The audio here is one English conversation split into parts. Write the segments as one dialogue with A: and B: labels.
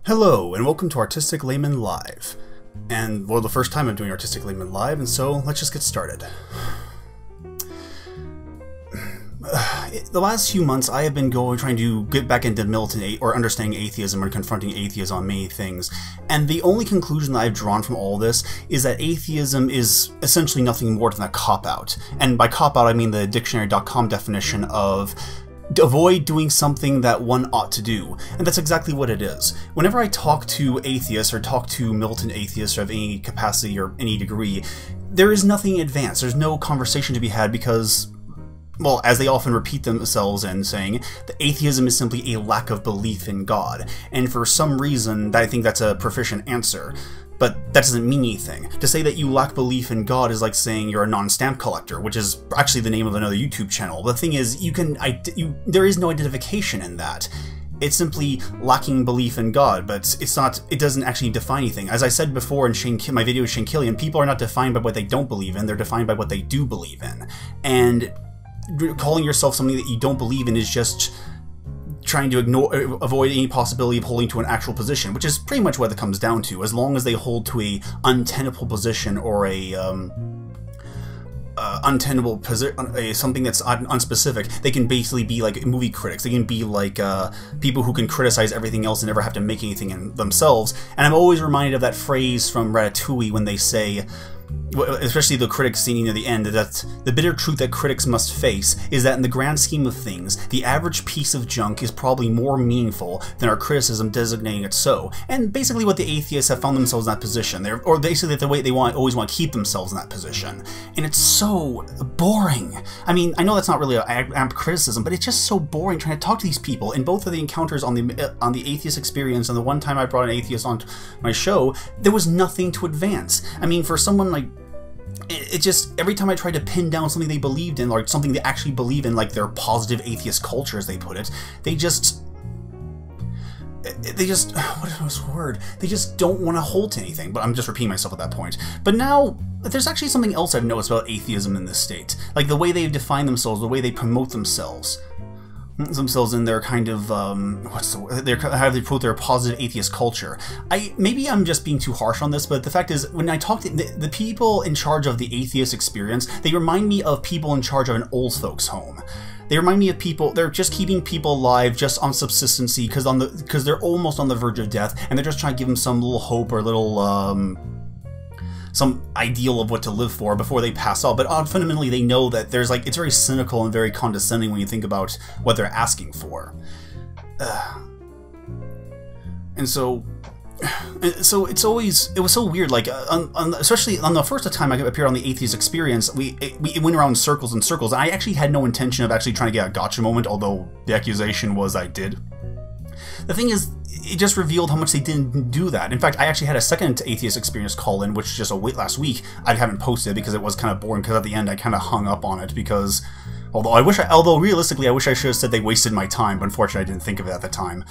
A: Hello, and welcome to ArtisticLayman Live. And, well, the first time I'm doing ArtisticLayman Live, and so let's just get started. The last few months, I have been trying to get back into militant or understanding atheism or confronting atheism on many things, and the only conclusion that I've drawn from all this is that atheism is essentially nothing more than a cop-out. And by cop-out, I mean the dictionary.com definition of avoid doing something that one ought to do. And that's exactly what it is. Whenever I talk to atheists or talk to militant atheists of any capacity or any degree, there is nothing advanced. There's no conversation to be had because, well, as they often repeat themselves in saying, that atheism is simply a lack of belief in God. And for some reason, I think that's a proficient answer. But that doesn't mean anything. To say that you lack belief in God is like saying you're a non-stamp collector, which is actually the name of another YouTube channel. The thing is, there is no identification in that. It's simply lacking belief in God, but it doesn't actually define anything. As I said before in my video with Shane Killian, people are not defined by what they don't believe in, they're defined by what they do believe in. And calling yourself something that you don't believe in is just trying to avoid any possibility of holding to an actual position, which is pretty much what it comes down to. As long as they hold to a untenable position or a untenable position, something that's unspecific, they can basically be like movie critics. They can be like people who can criticize everything else and never have to make anything in themselves. And I'm always reminded of that phrase from Ratatouille when they say, especially the critics scene near the end, that the bitter truth that critics must face is that in the grand scheme of things, the average piece of junk is probably more meaningful than our criticism designating it so. And basically what the atheists have found themselves in that position, or basically the way they always want to keep themselves in that position. And it's so boring. I mean, I know that's not really an amp criticism, but it's just so boring trying to talk to these people. In both of the encounters on the atheist experience and the one time I brought an atheist on my show, there was nothing to advance. I mean, for someone like, it just, every time I tried to pin down something they believed in, or something they actually believe in, like their positive atheist culture, as they put it, they just, what was the word? They just don't want to hold to anything. But I'm just repeating myself at that point. But now, there's actually something else I've noticed about atheism in this state. Like the way they've defined themselves, the way they promote themselves in their kind of how they promote their positive atheist culture. Maybe I'm just being too harsh on this, but the fact is, when I talk to the people in charge of the atheist experience, they remind me of people in charge of an old folks home. They remind me of people, they're just keeping people alive just on subsistency because they're almost on the verge of death, and they're just trying to give them some little hope or little some ideal of what to live for before they pass out. But fundamentally they know that there's it's very cynical and very condescending when you think about what they're asking for. And so it was so weird, especially on the first time I appeared on the Atheist Experience, it went around in circles and circles, and I actually had no intention of actually trying to get a gotcha moment, although the accusation was I did. The thing is, it just revealed how much they didn't do that. In fact, I actually had a second Atheist Experience call-in, which just last week I haven't posted because it was kind of boring, because at the end I kind of hung up on it because, although realistically I wish I should have said they wasted my time, but unfortunately I didn't think of it at the time.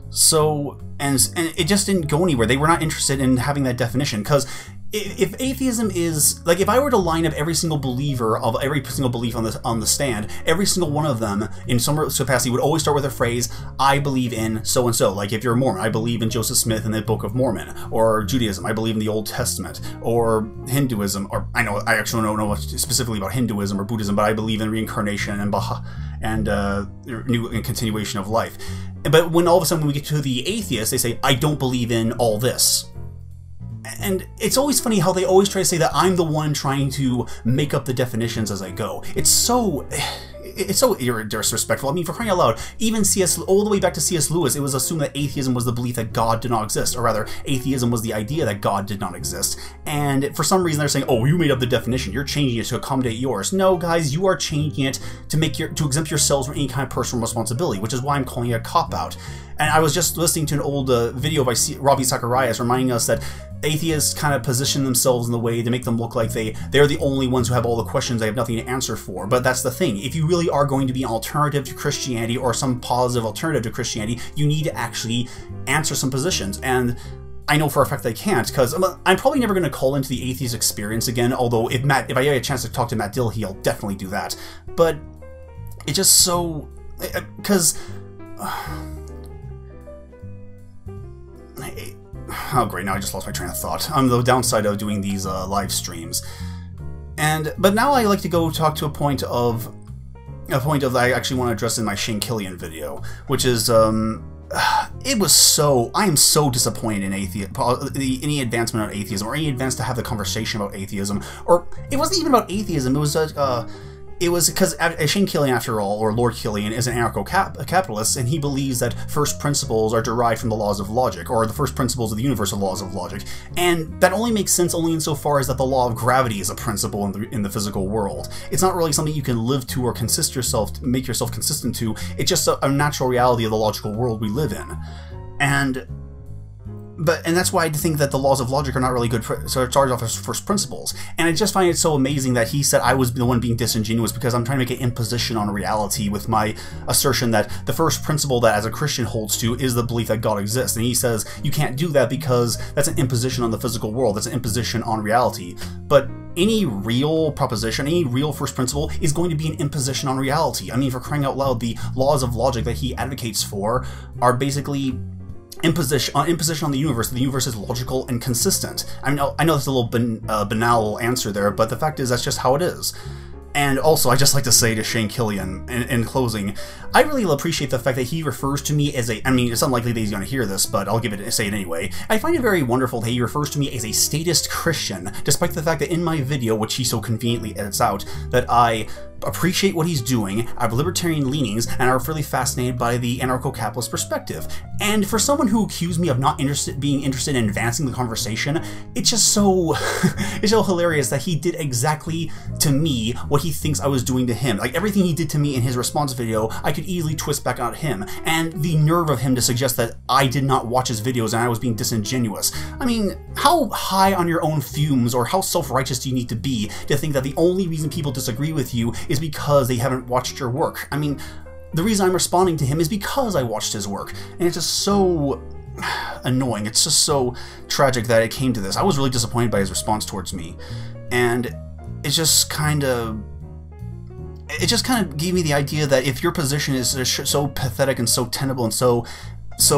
A: So, and it just didn't go anywhere. They were not interested in having that definition, because if atheism is, if I were to line up every single believer of every single belief on the stand, every single one of them in some capacity would always start with a phrase, I believe in so-and-so. Like if you're a Mormon, I believe in Joseph Smith and the Book of Mormon. Or Judaism, I believe in the Old Testament. Or Hinduism, or I actually don't know specifically about Hinduism or Buddhism, but I believe in reincarnation and Baha and continuation of life. But when all of a sudden when we get to the atheists, they say, I don't believe in all this. And it's always funny how they always try to say that I'm the one trying to make up the definitions as I go. It's so disrespectful. I mean, for crying out loud, even all the way back to C.S. Lewis, it was assumed that atheism was the belief that God did not exist, or rather, atheism was the idea that God did not exist. And for some reason, they're saying, "Oh, you made up the definition. You're changing it to accommodate yours." No, guys, you are changing it to exempt yourselves from any kind of personal responsibility, which is why I'm calling it a cop-out. And I was just listening to an old video by Ravi Zacharias reminding us that atheists kind of position themselves in the way to make them look like they're the only ones who have all the questions they have nothing to answer for. But that's the thing. If you really are going to be an alternative to Christianity or some positive alternative to Christianity, you need to actually answer some positions. And I know for a fact I can't, because I'm probably never going to call into the Atheist Experience again, although if I get a chance to talk to Matt Dillahee, I'll definitely do that. But it's just so... because... oh great, now I just lost my train of thought. The downside of doing these live streams. But now I like to go talk to a point of that I actually want to address in my Shane Killian video, which is, it was so, I am so disappointed in any advancement on atheism, or any advance to have the conversation about atheism, or it wasn't even about atheism, it was because Shane Killian, after all, or Lord Killian, is an anarcho-capitalist, and he believes that first principles are derived from the laws of logic, or the first principles of the universal laws of logic. And that only makes sense only insofar as that the law of gravity is a principle in the physical world. It's not really something you can live to or make yourself consistent to. It's just a natural reality of the logical world we live in. And that's why I think that the laws of logic are not really good for, so it starts off as first principles. And I just find it so amazing that he said I was the one being disingenuous because I'm trying to make an imposition on reality with my assertion that the first principle that as a Christian holds to is the belief that God exists. And he says you can't do that because that's an imposition on the physical world, that's an imposition on reality. But any real proposition, any real first principle is going to be an imposition on reality. I mean, for crying out loud, the laws of logic that he advocates for are basically imposition on the universe. The universe is logical and consistent. I know that's a little banal answer there, but the fact is that's just how it is. And also, I just like to say to Shane Killian, in closing, I really appreciate the fact that he refers to me as a, I mean, it's unlikely that he's going to hear this, but I'll say it anyway. I find it very wonderful that he refers to me as a statist Christian, despite the fact that in my video, which he so conveniently edits out, that I appreciate what he's doing, I have libertarian leanings, and are fairly fascinated by the anarcho-capitalist perspective. And for someone who accused me of not being interested in advancing the conversation, it's just so it's so hilarious that he did exactly to me what he thinks I was doing to him. Like, everything he did to me in his response video, I could easily twist back at him. And the nerve of him to suggest that I did not watch his videos and I was being disingenuous. I mean, how high on your own fumes or how self-righteous do you need to be to think that the only reason people disagree with you is because they haven't watched your work? I mean, the reason I'm responding to him is because I watched his work, and it's just so annoying. It's just so tragic that it came to this. I was really disappointed by his response towards me, and it just kind of gave me the idea that if your position is so pathetic and so tenable and so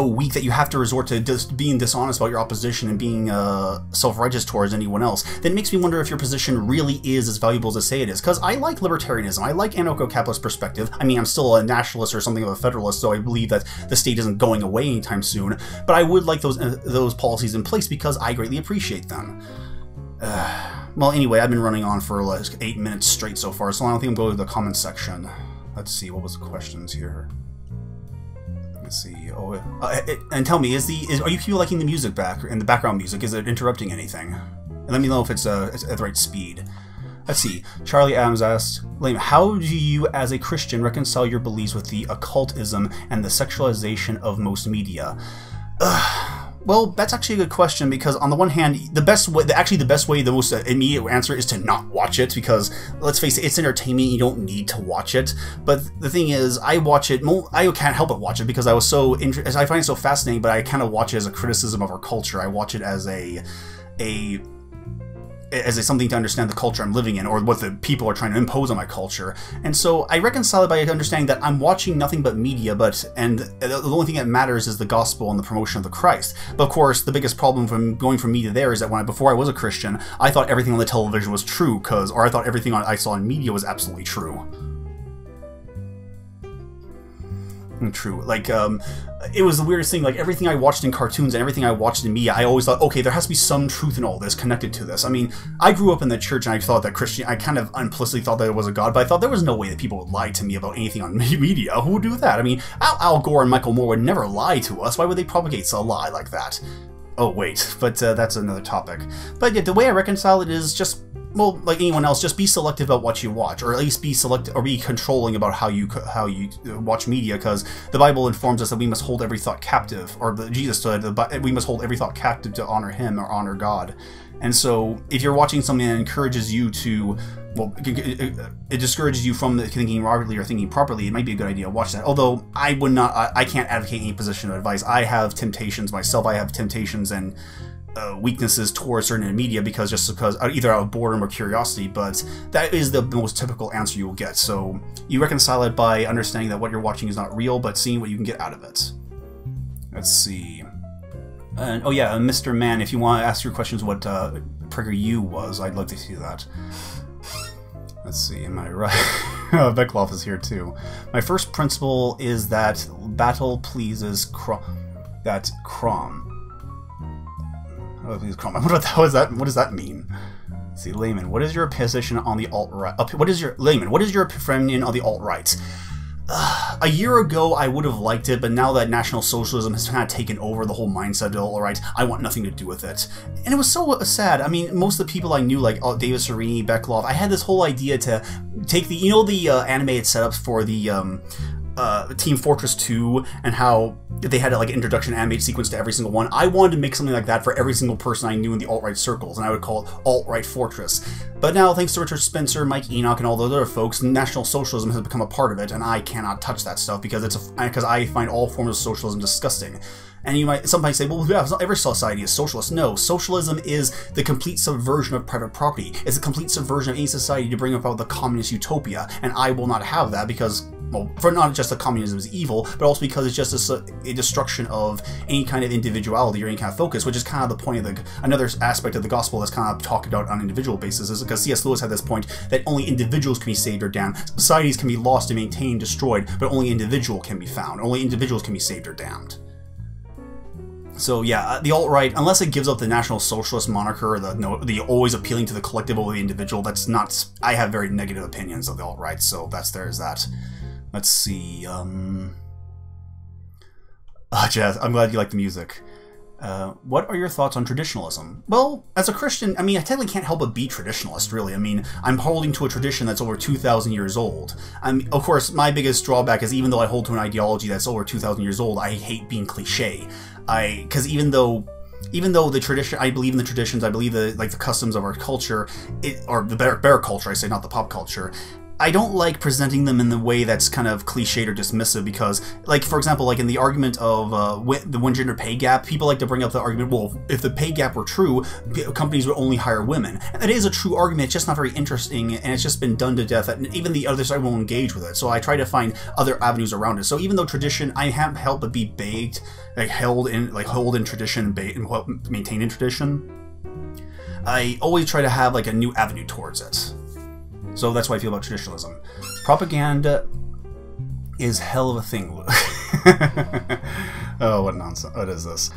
A: weak that you have to resort to just being dishonest about your opposition and being self-righteous towards anyone else, then it makes me wonder if your position really is as valuable as I say it is. Because I like libertarianism, I like anarcho-capitalist perspective. I mean, I'm still a nationalist or something of a federalist, so I believe that the state isn't going away anytime soon, but I would like those policies in place because I greatly appreciate them. Well, anyway, I've been running on for like 8 minutes straight so far, so I don't think I'm going to the comments section. Let's see, what was the questions here? Let's see. Oh, and tell me, are you people liking the music in the background music? Is it interrupting anything? And let me know if it's at the right speed. Let's see. Charlie Adams asked, Layman, how do you, as a Christian, reconcile your beliefs with the occultism and the sexualization of most media? Well, that's actually a good question, because on the one hand, the best way, the most immediate answer is to not watch it, because, let's face it, it's entertainment, you don't need to watch it. But the thing is, I watch it, I can't help but watch it, because I find it so fascinating, but I kind of watch it as a criticism of our culture. I watch it as something to understand the culture I'm living in, or what the people are trying to impose on my culture. And so I reconcile it by understanding that I'm watching nothing but media, and the only thing that matters is the gospel and the promotion of the Christ. But of course, the biggest problem from going from media there is that before I was a Christian, I thought everything on the television was true, or I thought everything I saw in media was absolutely true. True. Like, it was the weirdest thing, like, everything I watched in cartoons and everything I watched in media, I always thought, okay, there has to be some truth in all this connected to this. I mean, I grew up in the church and I thought that I kind of implicitly thought that it was a god, but I thought there was no way that people would lie to me about anything on media. Who would do that? I mean, Al Gore and Michael Moore would never lie to us. Why would they propagate a lie like that? Oh, wait, but that's another topic. But yeah, the way I reconcile it is just, well, like anyone else, just be selective about what you watch, or at least be selective, or be controlling about how you watch media, because the Bible informs us that we must hold every thought captive, or Jesus said we must hold every thought captive to honor Him or honor God. And so, if you're watching something that encourages you to, well, it discourages you from thinking rightly or thinking properly, it might be a good idea to watch that. Although I would not, I can't advocate any position of advice. I have temptations myself. I have temptations and weaknesses towards certain media because either out of boredom or curiosity, but that is the most typical answer you will get. So you reconcile it by understanding that what you're watching is not real, but seeing what you can get out of it. Let's see. And oh yeah, Mr. Man, if you want to ask your questions what PragerU was, I'd love to see that. Let's see, am I right? Beckloff is here too. My first principle is that battle pleases Crom. Oh, please Crom. What does that mean? Let's see, Layman, what is your position on the alt-right? Layman, what is your opinion on the alt-right? A year ago, I would have liked it, but now that National Socialism has kind of taken over the whole mindset of the alt-right, I want nothing to do with it. And it was so sad. I mean, most of the people I knew, like David Serini, Beckloff, I had this whole idea to take the, the animated setups for the Team Fortress 2 and how they had like an introduction animated sequence to every single one. I wanted to make something like that for every single person I knew in the alt-right circles, and I would call it Alt-Right Fortress. But now, thanks to Richard Spencer, Mike Enoch, and all those other folks, National Socialism has become a part of it, and I cannot touch that stuff because I find all forms of socialism disgusting. And you might sometimes say, well, yeah, every society is socialist. No, socialism is the complete subversion of private property. It's a complete subversion of any society to bring about the communist utopia, and I will not have that because, well, for not just that communism is evil, but also because it's just a destruction of any kind of individuality or any kind of focus, which is kind of the point of another aspect of the gospel that's kind of talked about on an individual basis, is because C.S. Lewis had this point that only individuals can be saved or damned. Societies can be lost and maintained, destroyed, but only individual can be found. Only individuals can be saved or damned. So yeah, the alt-right, unless it gives up the National Socialist moniker, or the always appealing to the collective over the individual, that's not. I have very negative opinions of the alt-right, so there's that. Let's see. Jazz, I'm glad you like the music. What are your thoughts on traditionalism? Well, as a Christian, I mean, I technically can't help but be traditionalist, really. I mean, I'm holding to a tradition that's over 2,000 years old. Of course, my biggest drawback is even though I hold to an ideology that's over 2,000 years old, I hate being cliche. Because even though the tradition, I believe in the traditions, I believe the customs of our culture, or the better culture, I say, not the pop culture. I don't like presenting them in the way that's kind of cliched or dismissive because, like, for example, like in the argument of the one-gender pay gap, people like to bring up the argument, well, if the pay gap were true, companies would only hire women. And that is a true argument, it's just not very interesting, and it's just been done to death, and even the other side won't engage with it. So I try to find other avenues around it. So even though tradition, I can't help but be baked, held in tradition, and maintained in tradition, I always try to have like a new avenue towards it. So that's what I feel about traditionalism. Propaganda is hell of a thing. Oh, what nonsense. What is this?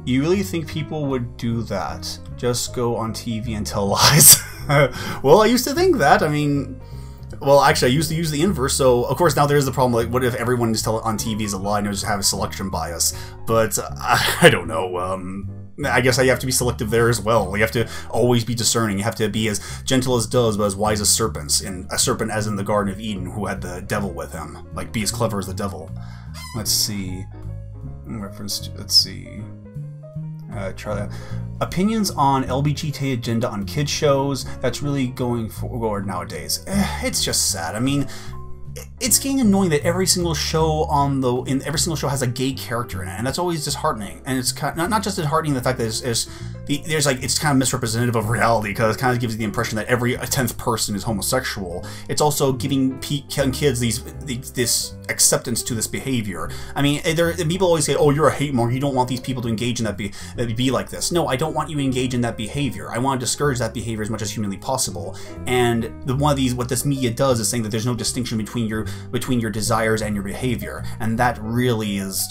A: You really think people would do that? Just go on TV and tell lies? Well, I used to think that. I mean, well, actually, I used to use the inverse, so of course now there's the problem, like, what if everyone just tell it on TV is a lie and just have a selection bias? But I don't know, I guess I have to be selective there as well. You have to always be discerning. You have to be as gentle as doves, but as wise as serpents. And a serpent as in the Garden of Eden, who had the devil with him. Like, be as clever as the devil. Let's see. Reference to, let's see. Try that. Opinions on LBGT Agenda on kids shows. That's really going forward nowadays. It's just sad. I mean, it's getting annoying that every single show has a gay character in it, and that's always disheartening. And it's kind of, not just disheartening the fact that it's kind of misrepresentative of reality, because it kind of gives you the impression that every 10th person is homosexual. It's also giving kids this acceptance to this behavior. I mean, people always say, "Oh, you're a hate monger. You don't want these people to engage in that be like this." No, I don't want you to engage in that behavior. I want to discourage that behavior as much as humanly possible. And what this media does is saying that there's no distinction between your desires and your behavior, and that really is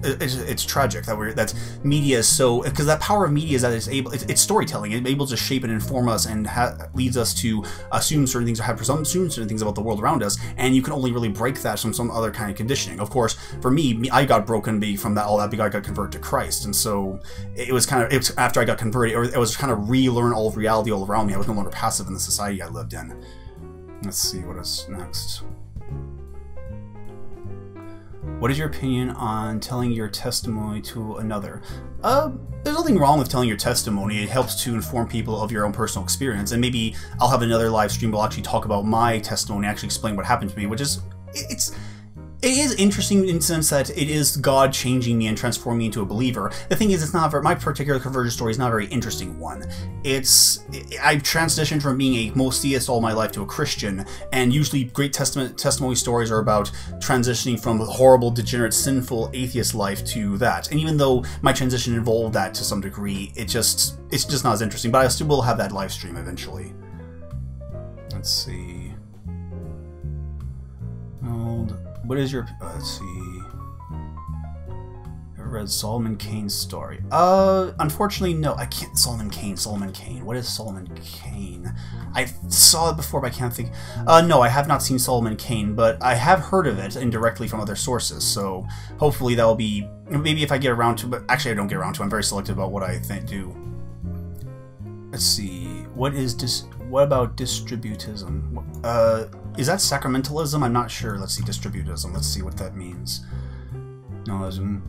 A: it's tragic that media is so, because that power of media is that it's storytelling. It's able to shape and inform us and leads us to assume certain things or have assumed certain things about the world around us, and you can only really break that from some other kind of conditioning. Of course, for me, I got broken from all that because I got converted to Christ, and so it was after I got converted, it was kind of relearn all of reality all around me. I was no longer passive in the society I lived in. Let's see what is next. What is your opinion on telling your testimony to another? There's nothing wrong with telling your testimony. It helps to inform people of your own personal experience, and maybe I'll have another live stream where I'll actually talk about my testimony, actually explain what happened to me, which is, It is interesting in the sense that it is God changing me and transforming me into a believer. The thing is, it's not my particular conversion story is not a very interesting one. I've transitioned from being a most theist all my life to a Christian, and usually great testimony stories are about transitioning from a horrible, degenerate, sinful atheist life to that. And even though my transition involved that to some degree, it's just not as interesting. But I still will have that live stream eventually. Let's see. What is your... let's see... Ever read Solomon Kane's story? Unfortunately, no. I can't... Solomon Kane. What is Solomon Kane? I saw it before, but I can't think... no, I have not seen Solomon Kane, but I have heard of it indirectly from other sources, so hopefully that will be... Maybe if I get around to... But actually, I don't get around to it. I'm very selective about what I do. Let's see... What about distributism? Is that sacramentalism? I'm not sure. Let's see, distributism. Let's see what that means. Noism.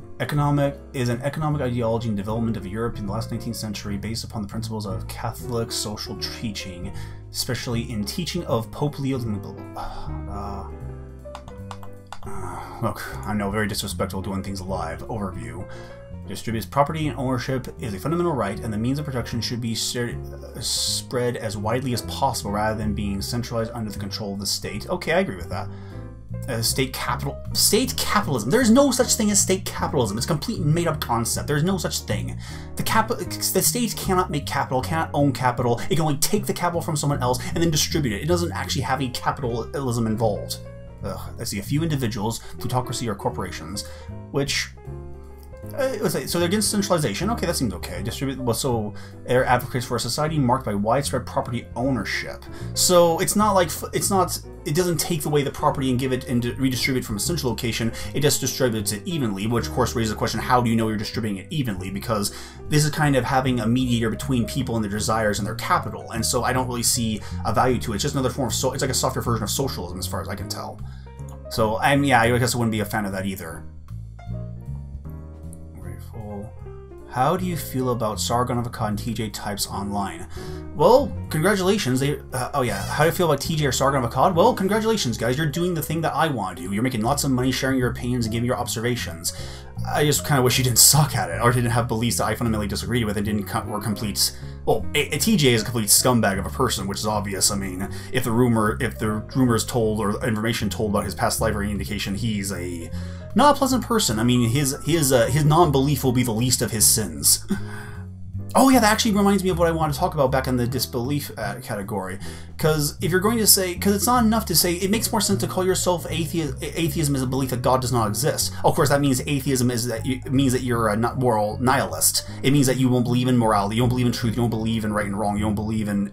A: Is an economic ideology and development of Europe in the last 19th century based upon the principles of Catholic social teaching, especially in teaching of Pope Leo. Look, I know, very disrespectful doing things live. Overview. Distributed property and ownership is a fundamental right, and the means of protection should be spread as widely as possible rather than being centralized under the control of the state. Okay, I agree with that. State capitalism. There is no such thing as state capitalism. It's a complete made-up concept. There is no such thing. The state cannot make capital, cannot own capital. It can only take the capital from someone else and then distribute it. It doesn't actually have any capitalism involved. I see a few individuals, plutocracy or corporations, which... so they're against centralization. Okay, that seems okay. So they're advocates for a society marked by widespread property ownership. So it's not like it doesn't take away the property and give it and redistribute from a central location. It just distributes it evenly, which of course raises the question: how do you know you're distributing it evenly? Because this is kind of having a mediator between people and their desires and their capital, and so I don't really see a value to it. It's just another form of it's like a softer version of socialism, as far as I can tell. So yeah, I guess I wouldn't be a fan of that either. How do you feel about Sargon of Akkad and TJ types online? Well, congratulations. Oh yeah, how do you feel about TJ or Sargon of Akkad? Well, congratulations, guys. You're doing the thing that I want to do. You're making lots of money sharing your opinions and giving your observations. I just kind of wish you didn't suck at it, or didn't have beliefs that I fundamentally disagreed with and were complete... Well, a TJ is a complete scumbag of a person, which is obvious. I mean, if the rumors told or information told about his past life or any indication, he's a not a pleasant person. I mean, his non-belief will be the least of his sins. Oh yeah, that actually reminds me of what I want to talk about back in the disbelief category. Because if you're going to say, because it's not enough to say, it makes more sense to call yourself atheism is a belief that God does not exist. Of course, that means atheism means that you're a moral nihilist. It means that you won't believe in morality, you don't believe in truth, you don't believe in right and wrong, you won't believe in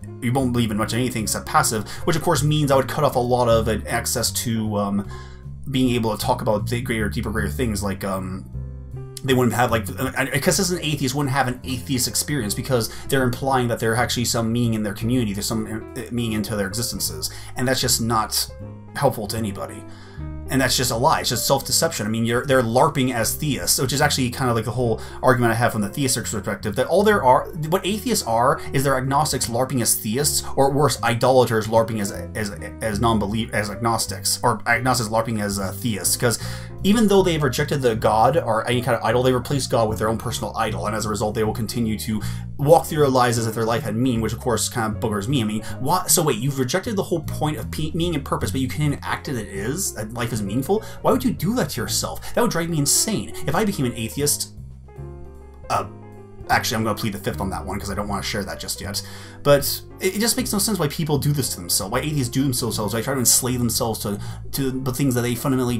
A: much anything except passive. Which of course means I would cut off a lot of access to being able to talk about deeper, greater things like. They wouldn't have, like, a consistent atheist wouldn't have an atheist experience because they're implying that there's actually some meaning in their community, there's some meaning into their existences, and that's just not helpful to anybody. And that's just a lie. It's just self-deception. I mean, they're LARPing as theists, which is actually kind of like the whole argument I have from the theistic perspective, that what atheists are is they're agnostics LARPing as theists, or worse, idolaters LARPing as non-belief, as agnostics, or agnostics LARPing as theists, because even though they've rejected the god or any kind of idol, they replaced God with their own personal idol, and as a result, they will continue to walk through their lives as if their life had meaning, which of course kind of boogers me. I mean, what? So wait, you've rejected the whole point of meaning and purpose, but you can't act that life is meaningful? Why would you do that to yourself? That would drive me insane. If I became an atheist, actually I'm going to plead the fifth on that one because I don't want to share that just yet, but it just makes no sense why people do this to themselves, why atheists do themselves, why try to enslave themselves to the things that they fundamentally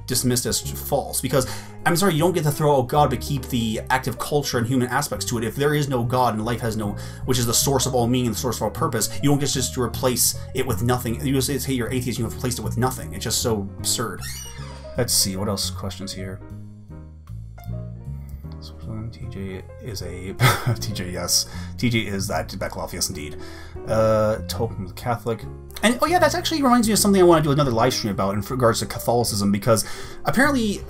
A: dismissed as false. Because, I'm sorry, you don't get to throw out God but keep the active culture and human aspects to it. If there is no God and life has no, which is the source of all meaning and the source of all purpose, you don't get just to replace it with nothing. You just say you're atheist, you have replaced it with nothing. It's just so absurd. Let's see, what else questions here? TJ is a TJ, yes. TJ is that MacLeod, yes indeed. Tolkien Catholic. And oh yeah, that actually reminds me of something I want to do another live stream about in regards to Catholicism, because apparently,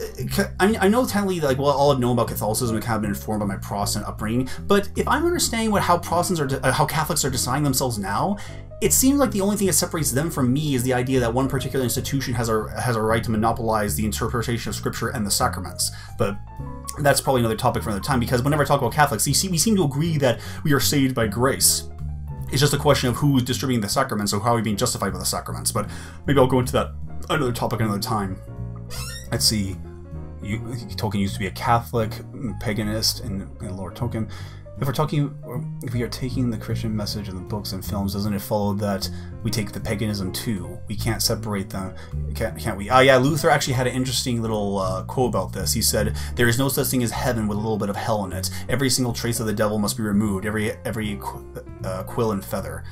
A: I mean, I know technically, like, well, all I've known about Catholicism and kind of been informed by my Protestant upbringing, but if I'm understanding how Protestants are, how Catholics are deciding themselves now, it seems like the only thing that separates them from me is the idea that one particular institution has a right to monopolize the interpretation of Scripture and the sacraments. But that's probably another topic for another time, because whenever I talk about Catholics, we seem to agree that we are saved by grace. It's just a question of who's distributing the sacraments, or how are we being justified by the sacraments. But maybe I'll go into that another topic another time. Let's see. Tolkien used to be a Catholic, paganist, and Lord Tolkien. If we are taking the Christian message in the books and films, doesn't it follow that we take the paganism too? We can't separate them, can't we? Yeah, Luther actually had an interesting little quote about this. He said, "There is no such thing as heaven with a little bit of hell in it. Every single trace of the devil must be removed. Every quill and feather."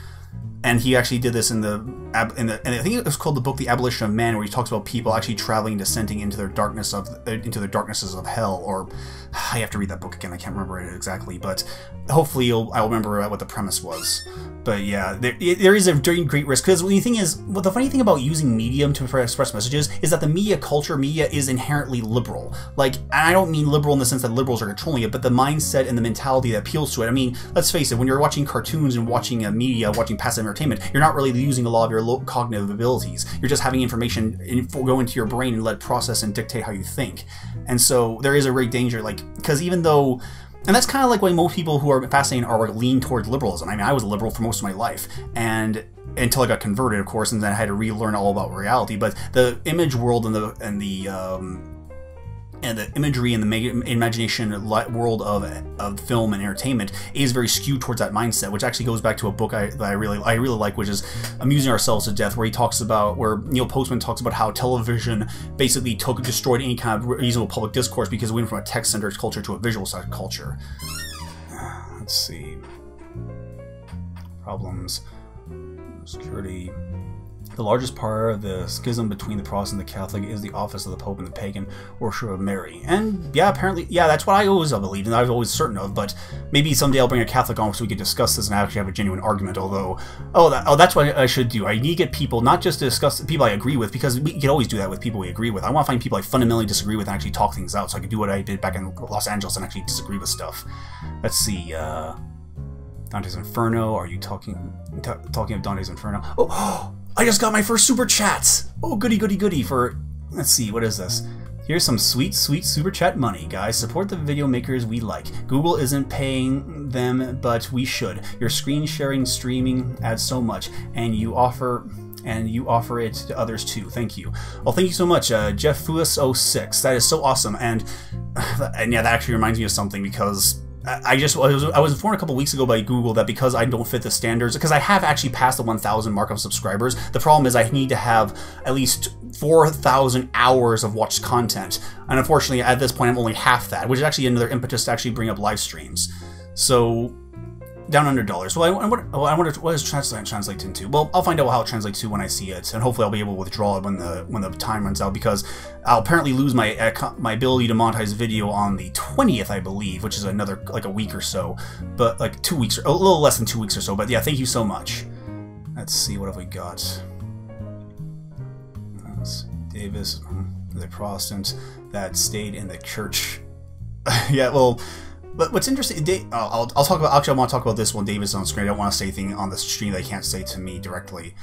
A: And he actually did this and I think it was called the book The Abolition of Man, where he talks about people actually traveling, descending into their darknesses of hell. Or I have to read that book again. I can't remember it exactly, but hopefully I'll remember what the premise was. But yeah, there is a very great risk, because the thing is, well, the funny thing about using medium to express messages is that the media is inherently liberal. Like, and I don't mean liberal in the sense that liberals are controlling it, but the mindset and the mentality that appeals to it. I mean, let's face it, when you're watching cartoons and watching media, watching passive entertainment, you're not really using a lot of your cognitive abilities. You're just having information go into your brain and let it process and dictate how you think. And so there is a great danger, like, because even though, and that's kind of like why most people who are fascinated are lean towards liberalism. I mean, I was a liberal for most of my life, and until I got converted, of course, and then I had to relearn all about reality. But the image world and the imagery and the imagination world of film and entertainment is very skewed towards that mindset, which actually goes back to a book that I really like, which is Amusing Ourselves to Death, where Neil Postman talks about how television basically destroyed any kind of reasonable public discourse, because it went from a text-centered culture to a visual-centered culture. Let's see. Problems. Security. The largest part of the schism between the Protestant and the Catholic is the office of the Pope and the pagan worship of Mary. And yeah, apparently, yeah, that's what I always believed, and I was always certain of. But maybe someday I'll bring a Catholic on so we can discuss this and actually have a genuine argument. Although, that's what I should do. I need to get people, not just to discuss people I agree with, because we can always do that with people we agree with. I want to find people I fundamentally disagree with and actually talk things out, so I can do what I did back in Los Angeles and actually disagree with stuff. Let's see. Dante's Inferno. Are you talking of Dante's Inferno? Oh. I just got my first super chats! Oh, goody goody goody for... Let's see, what is this? Here's some sweet, sweet super chat money, guys. Support the video makers we like. Google isn't paying them, but we should. Your screen sharing streaming adds so much, and you offer it to others too. Thank you. Well, thank you so much, Jeff Fuas06. That is so awesome, and yeah, that actually reminds me of something, because I was informed a couple weeks ago by Google that because I don't fit the standards, because I have actually passed the 1,000 mark of subscribers, the problem is I need to have at least 4,000 hours of watched content, and unfortunately at this point I'm only half that, which is actually another impetus to actually bring up live streams. So, down under dollars. Well, I wonder what does translate into? Well, I'll find out how it translates to when I see it, and hopefully I'll be able to withdraw it when the time runs out, because I'll apparently lose my ability to monetize video on the 20th, I believe, which is another like a week or so, but like 2 weeks, or a little less than 2 weeks or so. But yeah, thank you so much. Let's see, what have we got? Davis, the Protestant that stayed in the church. Yeah, well. But what's interesting, I'll talk about. Actually, I want to talk about this when David's on screen. I don't want to say anything on the stream that I can't say to me directly.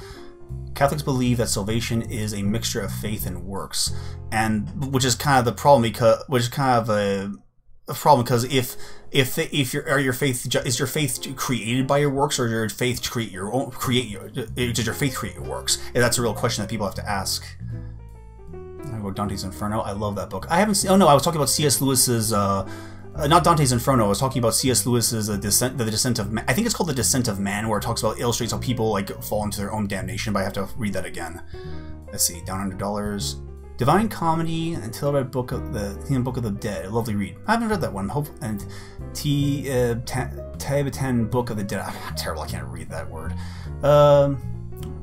A: Catholics believe that salvation is a mixture of faith and works, and which is kind of the problem, because if your faith created by your works, or your faith create your own does your faith create your works? And that's a real question that people have to ask. I wrote Dante's Inferno. I love that book. I haven't seen. Oh no, I was talking about C.S. Lewis's. Not Dante's Inferno. I was talking about C.S. Lewis's The Descent of Man. I think it's called The Descent of Man, where it illustrates how people like fall into their own damnation. But I have to read that again. Let's see, down under dollars. Divine Comedy until I read Book of the Dead. A lovely read. I haven't read that one. And Tibetan Book of the Dead. I'm terrible. I can't read that word.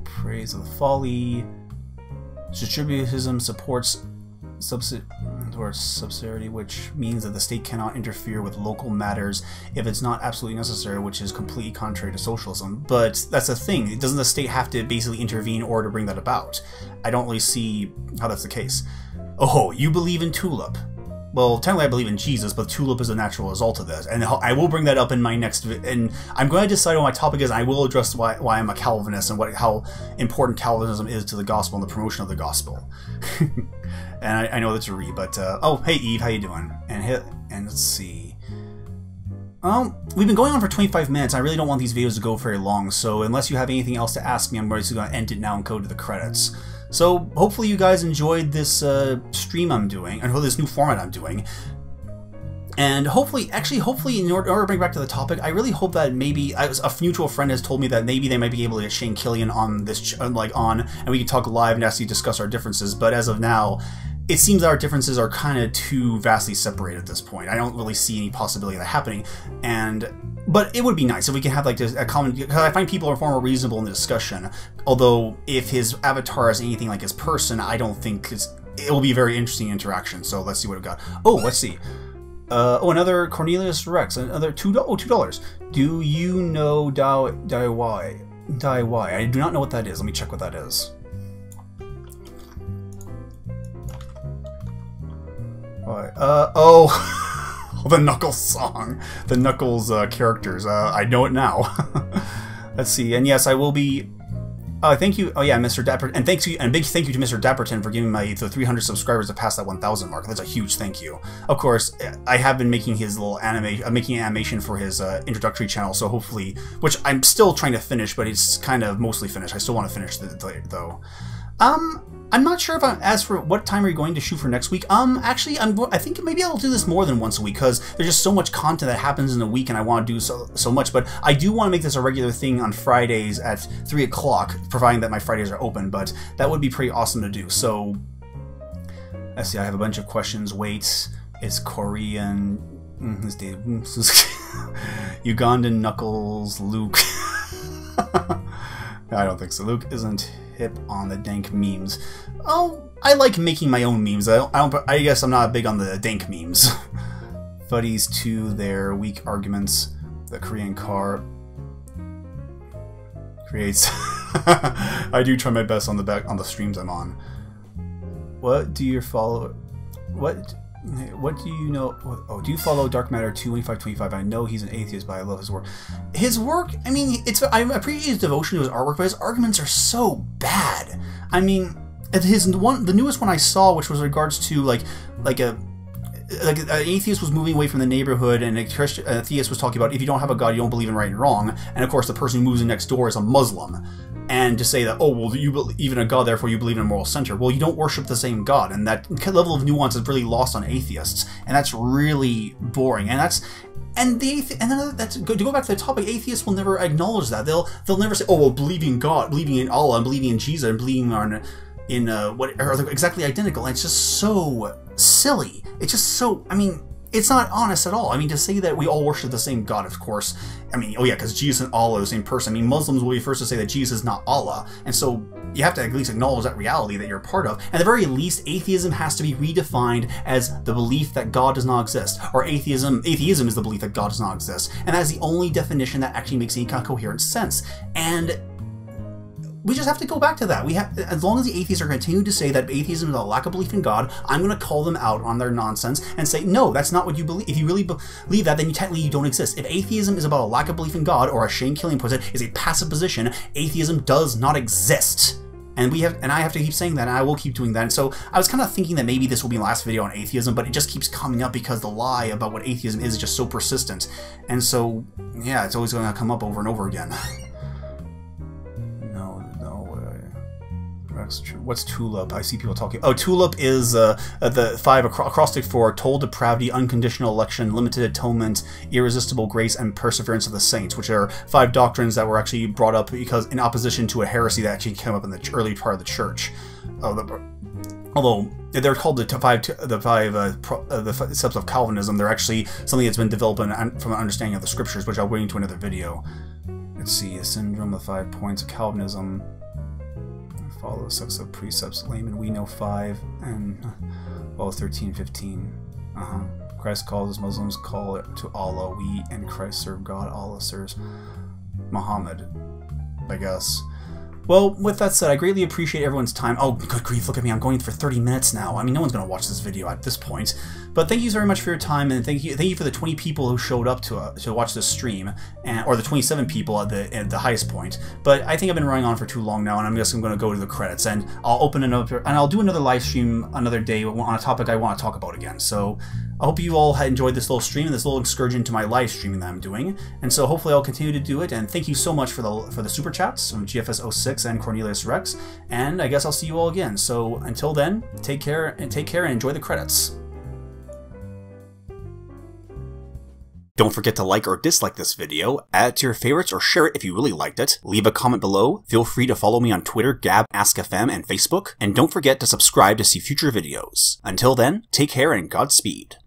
A: Praise of the Folly. Distributism supports or subsidiarity, which means that the state cannot interfere with local matters if it's not absolutely necessary, which is completely contrary to socialism. But that's the thing. Doesn't the state have to basically intervene in order to bring that about? I don't really see how that's the case. Oh, you believe in Tulip. Well, technically I believe in Jesus, but Tulip is a natural result of this. And I will bring that up in my next video. And I'm going to decide what my topic is, and I will address why I'm a Calvinist and how important Calvinism is to the gospel and the promotion of the gospel. And I know that's a re, but oh, hey Eve, how you doing? And let's see. We've been going on for 25 minutes. I really don't want these videos to go very long, so unless you have anything else to ask me, I'm basically going to end it now and go to the credits. So hopefully you guys enjoyed this stream I'm doing, or this new format I'm doing. And hopefully, in order to bring back to the topic, I really hope that maybe a mutual friend has told me that maybe they might be able to get Shane Killian on this, and we can talk live and actually discuss our differences. But as of now, it seems that our differences are kind of too vastly separated at this point. I don't really see any possibility of that happening. But it would be nice if we can have like a common, because I find people are far more reasonable in the discussion. Although if his avatar is anything like his person, I don't think it will be a very interesting interaction. So let's see what we've got. Oh, let's see. Oh, another Cornelius Rex, another $2. Do you know DIY? I do not know what that is. Let me check what that is. Oh, the Knuckles song, the Knuckles characters. I know it now. Let's see. And yes, I will be. Thank you. Oh yeah, Mr. Dapperton, and big thank you to Mr. Dapperton for giving the 300 subscribers to pass that 1,000 mark. That's a huge thank you. Of course, I have been making his little making an animation for his introductory channel. So hopefully, which I'm still trying to finish, but it's kind of mostly finished. I still want to finish though. I'm not sure if as for what time are you going to shoot for next week. Actually, I think maybe I'll do this more than once a week because there's just so much content that happens in a week, and I want to do so much. But I do want to make this a regular thing on Fridays at 3 o'clock, providing that my Fridays are open. But that would be pretty awesome to do. So let's see. I have a bunch of questions. Wait, it's Korean. Ugandan Knuckles. Luke. I don't think so. Luke isn't hip on the Dank Memes. Oh, I like making my own memes. I guess I'm not big on the Dank Memes. Buddies to their weak arguments. The Korean car creates. I do try my best on the streams I'm on. What do you follow? What do you know? Oh, do you follow Dark Matter 22525? I know he's an atheist, but I love his work. His work, I mean, I appreciate his devotion to his artwork, but his arguments are so bad. I mean, the newest one I saw, which was in regards to like an atheist was moving away from the neighborhood, and a theist was talking about if you don't have a god, you don't believe in right and wrong. And of course, the person who moves in next door is a Muslim. And to say that, oh, well, you believe in a god, therefore you believe in a moral center. Well, you don't worship the same god, and that level of nuance is really lost on atheists, and that's really boring. And to go back to the topic, atheists will never acknowledge that. They'll never say, oh, well, believing in God, believing in Allah, and believing in Jesus, and believing in what are exactly identical. And it's just so silly. It's just so. I mean, it's not honest at all. I mean, to say that we all worship the same God, of course. I mean, oh yeah, because Jesus and Allah are the same person. I mean, Muslims will be first to say that Jesus is not Allah. And so you have to at least acknowledge that reality that you're a part of. At the very least, atheism has to be redefined as the belief that God does not exist. Or atheism is the belief that God does not exist. And that is the only definition that actually makes any kind of coherent sense. And we just have to go back to that. As long as the atheists are continuing to say that atheism is a lack of belief in God, I'm going to call them out on their nonsense and say, no, that's not what you believe. If you really believe that, then technically you don't exist. If atheism is about a lack of belief in God, or as Shane Killian puts it, is a passive position, atheism does not exist. And I have to keep saying that, and I will keep doing that. And so I was kind of thinking that maybe this will be the last video on atheism, but it just keeps coming up because the lie about what atheism is just so persistent. And so, yeah, it's always going to come up over and over again. What's Tulip? I see people talking. Oh, Tulip is the 5 acrostic for total depravity, unconditional election, limited atonement, irresistible grace, and perseverance of the saints, which are 5 doctrines that were actually brought up because in opposition to a heresy that actually came up in the early part of the church. Although they're called the five steps of Calvinism, they're actually something that's been developed from an understanding of the scriptures, which I'll bring into another video. Let's see, the syndrome of 5 points of Calvinism. Follow the sets of precepts. Layman, we know 5, and Well, 13:15. Christ calls, Muslims call it to Allah. We and Christ serve God. Allah serves Muhammad, I guess. Well, with that said, I greatly appreciate everyone's time. Oh, good grief, look at me, I'm going for 30 minutes now. I mean, no one's going to watch this video at this point. But thank you very much for your time, and thank you for the 20 people who showed up to watch this stream, or the 27 people at the highest point. But I think I've been running on for too long now, and I'm just going to go to the credits, and I'll open another, and I'll do another live stream another day on a topic I want to talk about again. So I hope you all enjoyed this little stream, this little excursion to my live streaming that I'm doing, and so hopefully I'll continue to do it. And thank you so much for the super chats from GFS06 and Cornelius Rex, and I guess I'll see you all again. So until then, take care and enjoy the credits. Don't forget to like or dislike this video, add it to your favorites, or share it if you really liked it. Leave a comment below. Feel free to follow me on Twitter, Gab, AskFM, and Facebook. And don't forget to subscribe to see future videos. Until then, take care and Godspeed.